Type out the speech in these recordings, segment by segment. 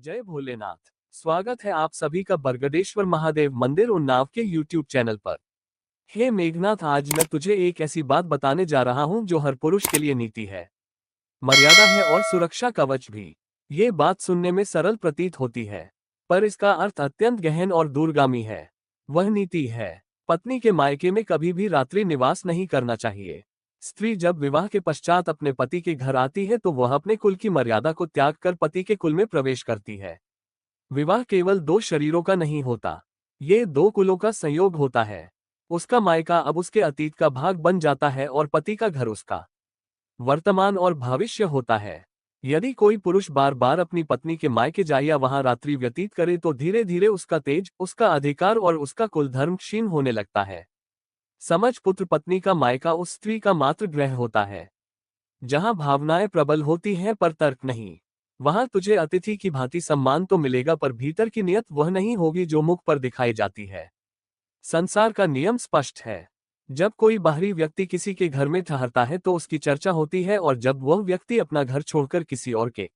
जय भोलेनाथ। स्वागत है आप सभी का बरगदेश्वर महादेव मंदिर उन्नाव के YouTube चैनल पर। हे मेघनाथ, आज मैं तुझे एक ऐसी बात बताने जा रहा हूं जो हर पुरुष के लिए नीति है, मर्यादा है और सुरक्षा कवच भी। ये बात सुनने में सरल प्रतीत होती है, पर इसका अर्थ अत्यंत गहन और दूरगामी है। वह नीति है, पत्नी के मायके में कभी भी रात्रि निवास नहीं करना चाहिए। स्त्री जब विवाह के पश्चात अपने पति के घर आती है तो वह अपने कुल की मर्यादा को त्याग कर पति के कुल में प्रवेश करती है। विवाह केवल दो शरीरों का नहीं होता, ये दो कुलों का संयोग होता है। उसका मायका अब उसके अतीत का भाग बन जाता है और पति का घर उसका वर्तमान और भविष्य होता है। यदि कोई पुरुष बार बार अपनी पत्नी के मायके जाए या वहां रात्रि व्यतीत करे तो धीरे धीरे उसका तेज, उसका अधिकार और उसका कुल धर्म क्षीण होने लगता है। समझ पुत्र, पत्नी का मायका उस स्त्री का मातृ गृह होता है जहां भावनाएं प्रबल होती हैं पर तर्क नहीं। वहां तुझे अतिथि की भांति सम्मान तो मिलेगा पर भीतर की नियत वह नहीं होगी जो मुख पर दिखाई जाती है। संसार का नियम स्पष्ट है, जब कोई बाहरी व्यक्ति किसी के घर में ठहरता है तो उसकी चर्चा होती है, और जब वह व्यक्ति अपना घर छोड़कर किसी और के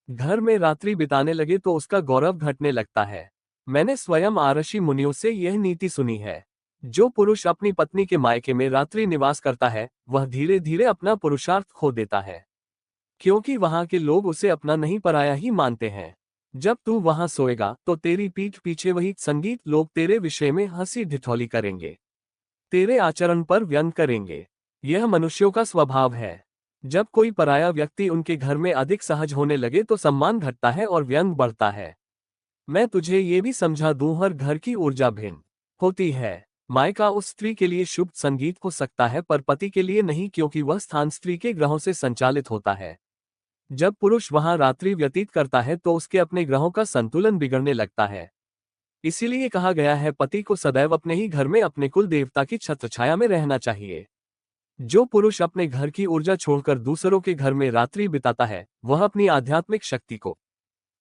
घर में रात्रि बिताने लगे तो उसका गौरव घटने लगता है। मैंने स्वयं आऋषि मुनियों से यह नीति सुनी है। जो पुरुष अपनी पत्नी के मायके में रात्रि निवास करता है वह धीरे धीरे अपना पुरुषार्थ खो देता है, क्योंकि वहां के लोग उसे अपना नहीं पराया ही मानते हैं। जब तू वहां सोएगा तो तेरी पीठ पीछे वही संगीत लोग तेरे विषय में हंसी ठिठोली करेंगे, तेरे आचरण पर व्यंग करेंगे। यह मनुष्यों का स्वभाव है। जब कोई पराया व्यक्ति उनके घर में अधिक सहज होने लगे तो सम्मान घटता है और व्यंग बढ़ता है। मैं तुझे ये भी समझा दूं, हर घर की ऊर्जा भिन्न होती है। मायका उस स्त्री के लिए शुभ संगीत हो सकता है पर पति के लिए नहीं, क्योंकि वह स्थान स्त्री के ग्रहों से संचालित होता है। जब पुरुष वहां रात्रि व्यतीत करता है तो उसके अपने ग्रहों का संतुलन बिगड़ने लगता है। इसीलिए कहा गया है, पति को सदैव अपने ही घर में अपने कुल देवता की छत्रछाया में रहना चाहिए। जो पुरुष अपने घर की ऊर्जा छोड़कर दूसरों के घर में रात्रि बिताता है वह अपनी आध्यात्मिक शक्ति को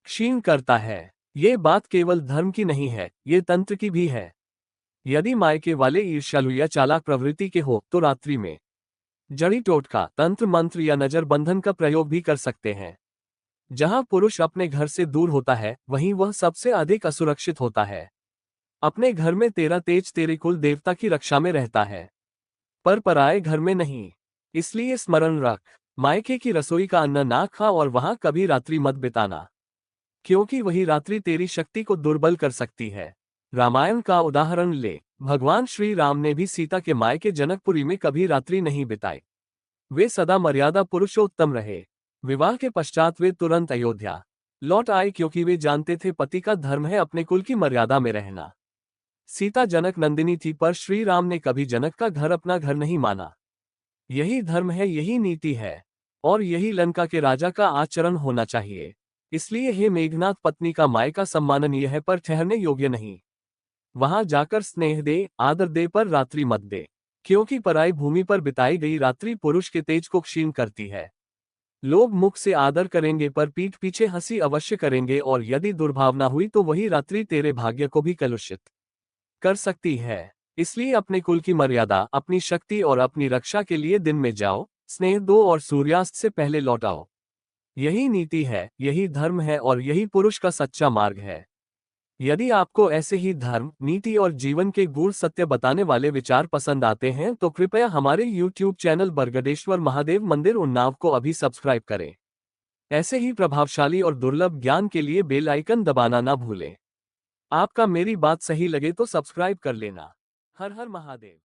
क्षीण करता है। ये बात केवल धर्म की नहीं है, ये तंत्र की भी है। यदि मायके वाले ईर्ष्यालु या चालाक प्रवृत्ति के हो तो रात्रि में जड़ी टोटका, तंत्र मंत्र या नजर बंधन का प्रयोग भी कर सकते हैं। जहां पुरुष अपने घर से दूर होता है वहीं वह सबसे अधिक असुरक्षित होता है। अपने घर में तेरा तेज तेरे कुल देवता की रक्षा में रहता है, पर पराये घर में नहीं। इसलिए स्मरण रख, मायके की रसोई का अन्न ना खा और वहां कभी रात्रि मत बिताना, क्योंकि वही रात्रि तेरी शक्ति को दुर्बल कर सकती है। रामायण का उदाहरण ले, भगवान श्री राम ने भी सीता के मायके जनकपुरी में कभी रात्रि नहीं बिताई। वे सदा मर्यादा पुरुषोत्तम रहे। विवाह के पश्चात वे तुरंत अयोध्या लौट आए, क्योंकि वे जानते थे पति का धर्म है अपने कुल की मर्यादा में रहना। सीता जनक नंदिनी थी, पर श्री राम ने कभी जनक का घर अपना घर नहीं माना। यही धर्म है, यही नीति है, और यही लंका के राजा का आचरण होना चाहिए। इसलिए हे मेघनाथ, पत्नी का मायका सम्माननीय है पर ठहरने योग्य नहीं। वहां जाकर स्नेह दे, आदर दे, पर रात्रि मत दे, क्योंकि पराई भूमि पर बिताई गई रात्रि पुरुष के तेज को क्षीण करती है। लोग मुख से आदर करेंगे पर पीठ पीछे हंसी अवश्य करेंगे, और यदि दुर्भावना हुई तो वही रात्रि तेरे भाग्य को भी कलुषित कर सकती है। इसलिए अपने कुल की मर्यादा, अपनी शक्ति और अपनी रक्षा के लिए दिन में जाओ, स्नेह दो और सूर्यास्त से पहले लौट आओ। यही नीति है, यही धर्म है और यही पुरुष का सच्चा मार्ग है। यदि आपको ऐसे ही धर्म, नीति और जीवन के गूढ़ सत्य बताने वाले विचार पसंद आते हैं तो कृपया हमारे YouTube चैनल बरगदेश्वर महादेव मंदिर उन्नाव को अभी सब्सक्राइब करें। ऐसे ही प्रभावशाली और दुर्लभ ज्ञान के लिए बेल आइकन दबाना ना भूलें। आपका मेरी बात सही लगे तो सब्सक्राइब कर लेना। हर हर महादेव।